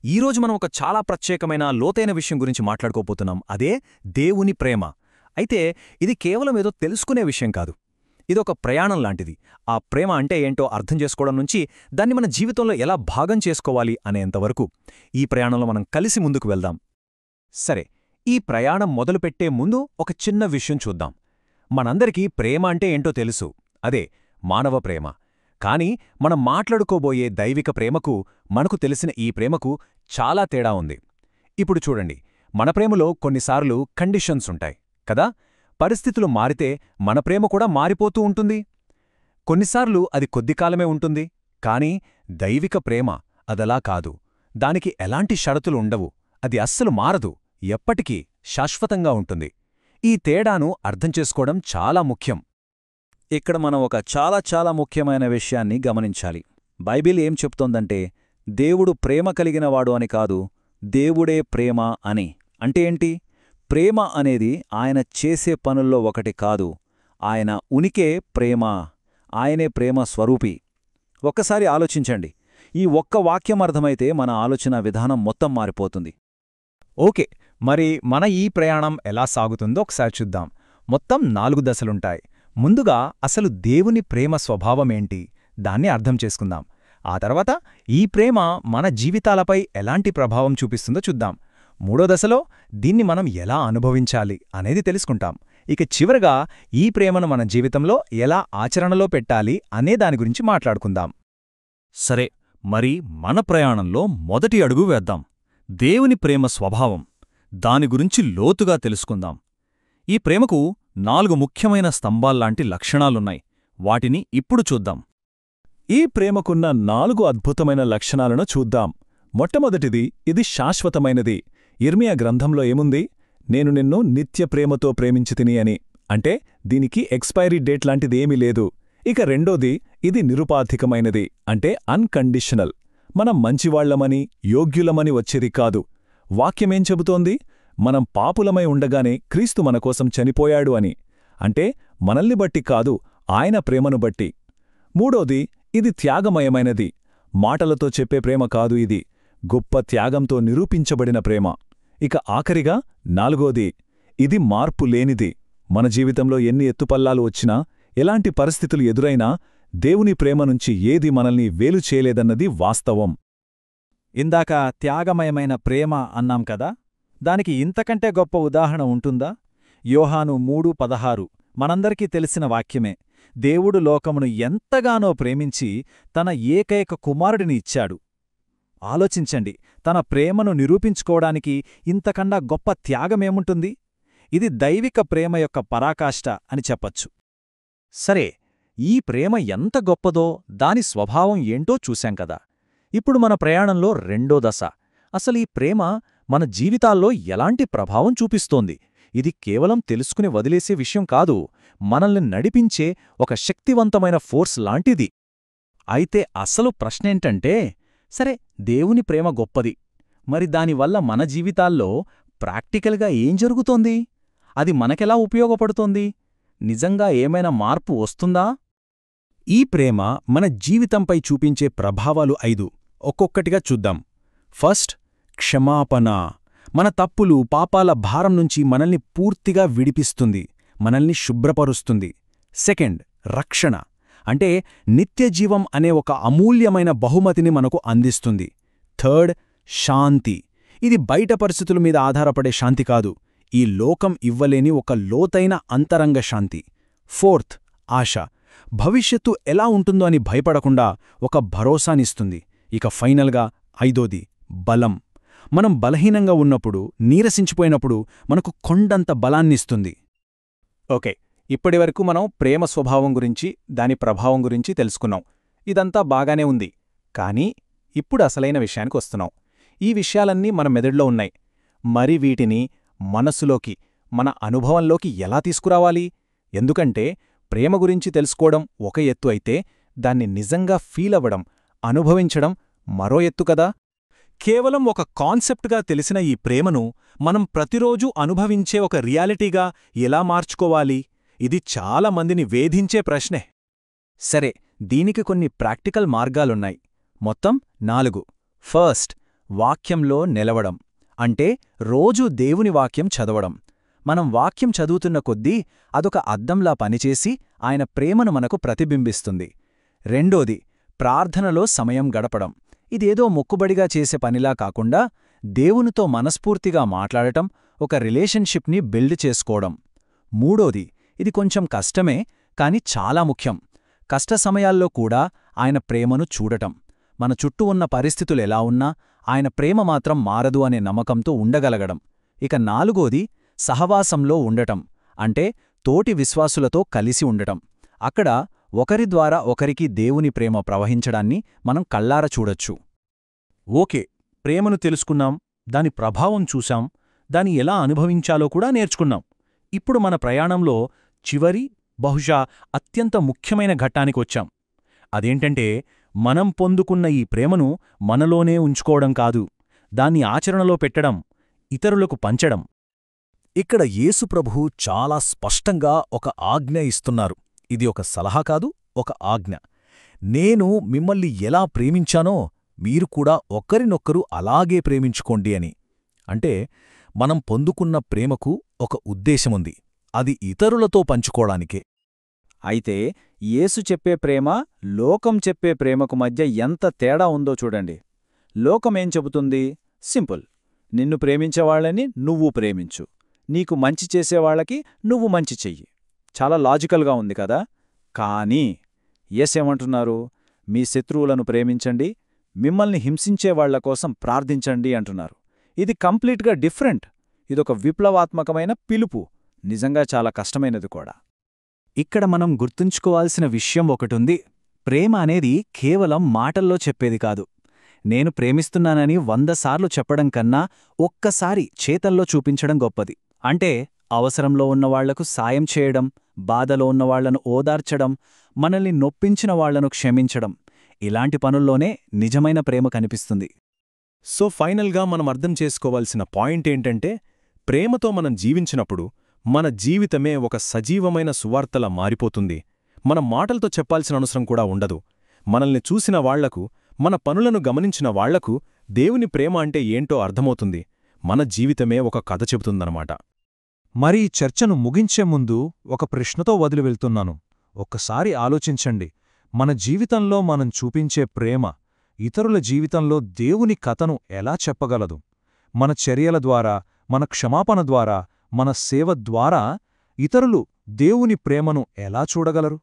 ఈరోజు మనం ఒక చాలా ప్రత్యేకమైన లోతైన విషయం గురించి మాట్లాడుకోబోతున్నాం. అదే దేవుని ప్రేమ. అయితే ఇది కేవలం ఏదో తెలుసుకునే విషయం కాదు. ఇదొక ప్రయాణం లాంటిది. ఆ ప్రేమ అంటే ఏంటో అర్థం చేసుకోవడం నుంచి దాన్ని మన జీవితంలో ఎలా భాగం చేసుకోవాలి అనేంతవరకు ఈ ప్రయాణంలో మనం కలిసి ముందుకు వెళ్దాం. సరే, ఈ ప్రయాణం మొదలుపెట్టే ముందు ఒక చిన్న విషయం చూద్దాం. మనందరికీ ప్రేమ అంటే ఏంటో తెలుసు. అదే మానవ ప్రేమ. కాని మనం మాట్లాడుకోబోయే దైవిక ప్రేమకు, మనకు తెలిసిన ఈ ప్రేమకు చాలా తేడా ఉంది. ఇప్పుడు చూడండి, మన ప్రేమలో కొన్నిసార్లు కండిషన్స్ ఉంటాయి కదా. పరిస్థితులు మారితే మన ప్రేమ కూడా మారిపోతూ ఉంటుంది. కొన్నిసార్లు అది కొద్దికాలమే ఉంటుంది. కాని దైవిక ప్రేమ అదలా కాదు. దానికి ఎలాంటి షరతులు ఉండవు. అది అస్సలు మారదు. ఎప్పటికీ శాశ్వతంగా ఉంటుంది. ఈ తేడాను అర్థం చేసుకోవడం చాలా ముఖ్యం. ఇక్కడ మనం ఒక చాలా ముఖ్యమైన విషయాన్ని గమనించాలి. బైబిల్ ఏం చెప్తోందంటే, దేవుడు ప్రేమ కలిగినవాడు అని కాదు, దేవుడే ప్రేమ అని. అంటే ఏంటి? ప్రేమ అనేది ఆయన చేసే పనుల్లో ఒకటి కాదు. ఆయన ఉనికే ప్రేమ. ఆయనే ప్రేమ స్వరూపి. ఒక్కసారి ఆలోచించండి. ఈ ఒక్క వాక్యం అర్థమైతే మన ఆలోచన విధానం మొత్తం మారిపోతుంది. ఓకే, మరి మన ఈ ప్రయాణం ఎలా సాగుతుందో ఒకసారి చూద్దాం. మొత్తం 4 దశలుంటాయి. ముందుగా అసలు దేవుని ప్రేమ స్వభావమేంటి, దాన్ని అర్థం చేసుకుందాం. ఆ తర్వాత ఈ ప్రేమ మన జీవితాలపై ఎలాంటి ప్రభావం చూపిస్తుందో చూద్దాం. 3వ దశలో దీన్ని మనం ఎలా అనుభవించాలి అనేది తెలుసుకుంటాం. ఇక చివరగా ఈ ప్రేమను మన జీవితంలో ఎలా ఆచరణలో పెట్టాలి అనే దాని గురించి మాట్లాడుకుందాం. సరే, మరి మన ప్రయాణంలో మొదటి అడుగు వేద్దాం. దేవుని ప్రేమ స్వభావం, దాని గురించి లోతుగా తెలుసుకుందాం. ఈ ప్రేమకు 4 ముఖ్యమైన స్తంభాల్లాంటి లక్షణాలున్నాయి. వాటిని ఇప్పుడు చూద్దాం. ఈ ప్రేమకున్న 4 అద్భుతమైన లక్షణాలను చూద్దాం. మొట్టమొదటిది, ఇది శాశ్వతమైనది. ఇర్మియా గ్రంథంలో ఏముంది? నేను నిన్ను నిత్య ప్రేమతో ప్రేమించితిని అని. అంటే దీనికి ఎక్స్పైరీ డేట్ లాంటిదేమీ లేదు. ఇక రెండోది, ఇది నిరుపాధికమైనది. అంటే అన్కండిషనల్. మనం మంచివాళ్లమని, యోగ్యులమని వచ్చేది కాదు. వాక్యమేం చెబుతోంది? మనం పాపులమై ఉండగానే క్రీస్తు మనకోసం చనిపోయాడు అని. అంటే మనల్ని బట్టి కాదు, ఆయన ప్రేమను బట్టి. మూడోది, ఇది త్యాగమయమైనది. మాటలతో చెప్పే ప్రేమ కాదు ఇది. గొప్ప త్యాగంతో నిరూపించబడిన ప్రేమ. ఇక ఆఖరిగా 4వది, ఇది మార్పు లేనిది. మన జీవితంలో ఎన్ని ఎత్తుపల్లాలు వచ్చినా, ఎలాంటి పరిస్థితులు ఎదురైనా దేవుని ప్రేమ నుంచి ఏది మనల్ని వేలు చేయలేదన్నది వాస్తవం. ఇందాక త్యాగమయమైన ప్రేమ అన్నాం కదా, దానికి ఇంతకంటే గొప్ప ఉదాహరణ ఉంటుందా? యోహాను 3:16 మనందరికీ తెలిసిన వాక్యమే. దేవుడు లోకమును ఎంతగానో ప్రేమించి తన ఏకైక కుమారుడిని ఇచ్చాడు. ఆలోచించండి, తన ప్రేమను నిరూపించుకోవడానికి ఇంతకన్నా గొప్ప త్యాగమేముంటుంది? ఇది దైవిక ప్రేమ యొక్క పరాకాష్ఠ అని చెప్పచ్చు. సరే, ఈ ప్రేమ ఎంత గొప్పదో దాని స్వభావం ఏంటో చూశాం కదా. ఇప్పుడు మన ప్రయాణంలో 2వ దశ. అసలు ఈ ప్రేమ మన జీవితాల్లో ఎలాంటి ప్రభావం చూపిస్తోంది? ఇది కేవలం తెలుసుకుని వదిలేసే విషయం కాదు, మనల్ని నడిపించే ఒక శక్తివంతమైన ఫోర్స్ లాంటిది. అయితే అసలు ప్రశ్నేంటంటే, సరే, దేవుని ప్రేమ గొప్పది. మరి దానివల్ల మన జీవితాల్లో ప్రాక్టికల్గా ఏం జరుగుతోంది? అది మనకెలా ఉపయోగపడుతోంది? నిజంగా ఏమైనా మార్పు వస్తుందా? ఈ ప్రేమ మన జీవితంపై చూపించే ప్రభావాలు 5. ఒక్కొక్కటిగా చూద్దాం. ఫస్ట్, క్షమాపణ. మన తప్పులు, పాపాల భారం నుంచి మనల్ని పూర్తిగా విడిపిస్తుంది, మనల్ని శుభ్రపరుస్తుంది. సెకండ్, రక్షణ. అంటే నిత్యజీవం అనే ఒక అమూల్యమైన బహుమతిని మనకు అందిస్తుంది. థర్డ్, శాంతి. ఇది బయట పరిస్థితుల మీద ఆధారపడే శాంతి కాదు, ఈ లోకం ఇవ్వలేని ఒక లోతైన అంతరంగ శాంతి. ఫోర్త్, ఆశ. భవిష్యత్తు ఎలా ఉంటుందో అని భయపడకుండా ఒక భరోసానిస్తుంది. ఇక ఫైనల్గా 5వది, బలం. మనం బలహీనంగా ఉన్నప్పుడు, నీరసించిపోయినప్పుడు మనకు కొండంత బలాన్నిస్తుంది. ఓకే, ఇప్పటివరకు మనం ప్రేమ స్వభావం గురించి, దాని ప్రభావం గురించి తెలుసుకున్నాం. ఇదంతా బాగానే ఉంది. కానీ ఇప్పుడు అసలైన విషయానికొస్తున్నాం. ఈ విషయాలన్నీ మన మెదడులో ఉన్నాయి. మరి వీటిని మనసులోకి, మన అనుభవంలోకి ఎలా తీసుకురావాలి? ఎందుకంటే ప్రేమ గురించి తెలుసుకోవడం ఒక ఎత్తు అయితే, దాన్ని నిజంగా ఫీలవ్వడం, అనుభవించడం మరో ఎత్తు కదా. కేవలం ఒక కాన్సెప్ట్గా తెలిసిన ఈ ప్రేమను మనం ప్రతిరోజూ అనుభవించే ఒక రియాలిటీగా ఎలా మార్చుకోవాలి? ఇది చాలా మందిని వేధించే ప్రశ్నే. సరే, దీనికి కొన్ని ప్రాక్టికల్ మార్గాలున్నాయి. మొత్తం 4. ఫస్ట్, వాక్యంలో నిలవడం. అంటే రోజూ దేవుని వాక్యం చదవడం. మనం వాక్యం చదువుతున్న కొద్దీ అదొక అద్దంలా పనిచేసి ఆయన ప్రేమను మనకు ప్రతిబింబిస్తుంది. రెండోది, ప్రార్థనలో సమయం గడపడం. ఇదేదో మొక్కుబడిగా చేసే పనిలా కాకుండా దేవునితో మనస్ఫూర్తిగా మాట్లాడటం, ఒక రిలేషన్షిప్ని బిల్డ్ చేసుకోవడం. మూడోది, ఇది కొంచెం కష్టమే, కాని చాలా ముఖ్యం. కష్ట సమయాల్లో కూడా ఆయన ప్రేమను చూడటం. మన చుట్టూ ఉన్న పరిస్థితులెలా ఉన్నా ఆయన ప్రేమ మాత్రం మారదు అనే నమ్మకంతో ఉండగలగడం. ఇక నాలుగోది, సహవాసంలో ఉండటం. అంటే తోటి విశ్వాసులతో కలిసి ఉండటం. అక్కడ ఒకరి ద్వారా ఒకరికి దేవుని ప్రేమ ప్రవహించడాన్ని మనం కళ్ళార చూడొచ్చు. ఓకే, ప్రేమను తెలుసుకున్నాం, దాని ప్రభావం చూశాం, దాని ఎలా అనుభవించాలో కూడా నేర్చుకున్నాం. ఇప్పుడు మన ప్రయాణంలో చివరి, బహుశా అత్యంత ముఖ్యమైన ఘట్టానికొచ్చాం. అదేంటంటే, మనం పొందుకున్న ఈ ప్రేమను మనలోనే ఉంచుకోవడం కాదు, దాన్ని ఆచరణలో పెట్టడం, ఇతరులకు పంచడం. ఇక్కడ యేసుప్రభువు చాలా స్పష్టంగా ఒక ఆజ్ఞ ఇస్తున్నారు. ఇది ఒక సలహా కాదు, ఒక ఆజ్ఞ. నేను మిమ్మల్ని ఎలా ప్రేమించానో మీరు కూడా ఒకరినొక్కరు అలాగే ప్రేమించుకోండి అని. అంటే మనం పొందుకున్న ప్రేమకు ఒక ఉద్దేశముంది, అది ఇతరులతో పంచుకోవడానికే. అయితే యేసు చెప్పే ప్రేమ, లోకం చెప్పే ప్రేమకు మధ్య ఎంత తేడా ఉందో చూడండి. లోకమేం చెబుతుంది? సింపుల్. నిన్ను ప్రేమించేవాళ్ళని నువ్వు ప్రేమించు, నీకు మంచి చేసేవాళ్లకి నువ్వు మంచి చెయ్యి. చాలా లాజికల్గా ఉంది కదా. కానీ యేసేమంటున్నారు? మీ శత్రువులను ప్రేమించండి, మిమ్మల్ని హింసించేవాళ్ల కోసం ప్రార్థించండి అంటున్నారు. ఇది కంప్లీట్గా డిఫరెంట్. ఇదొక విప్లవాత్మకమైన పిలుపు, నిజంగా చాలా కష్టమైనది కూడా. ఇక్కడ మనం గుర్తుంచుకోవాల్సిన విషయం ఒకటుంది. ప్రేమ అనేది కేవలం మాటల్లో చెప్పేది కాదు. నేను ప్రేమిస్తున్నానని 100 సార్లు చెప్పడం కన్నా ఒక్కసారి చేతల్లో చూపించడం గొప్పది. అంటే అవసరంలో ఉన్నవాళ్లకు సాయం చేయడం, బాధలో ఉన్నవాళ్లను ఓదార్చడం, మనల్ని నొప్పించిన వాళ్లను క్షమించడం. ఇలాంటి పనుల్లోనే నిజమైన ప్రేమ కనిపిస్తుంది. సో ఫైనల్గా మనం అర్థం చేసుకోవాల్సిన పాయింట్ ఏంటంటే, ప్రేమతో మనం జీవించినప్పుడు మన జీవితమే ఒక సజీవమైన సువార్తలా మారిపోతుంది. మనం మాటలతో చెప్పాల్సిన అవసరం కూడా ఉండదు. మనల్ని చూసిన వాళ్లకు, మన పనులను గమనించిన వాళ్లకు దేవుని ప్రేమ అంటే ఏంటో అర్థమవుతుంది. మన జీవితమే ఒక కథ చెబుతుందన్నమాట. మరి ఈ చర్చను ముగించే ముందు ఒక ప్రశ్నతో వదిలివెళ్తున్నాను. ఒక్కసారి ఆలోచించండి. మన జీవితంలో మనం చూపించే ప్రేమ ఇతరుల జీవితంలో దేవుని కథను ఎలా చెప్పగలదు? మన చర్యల ద్వారా, మన క్షమాపణ ద్వారా, మన సేవ ద్వారా ఇతరులు దేవుని ప్రేమను ఎలా చూడగలరు?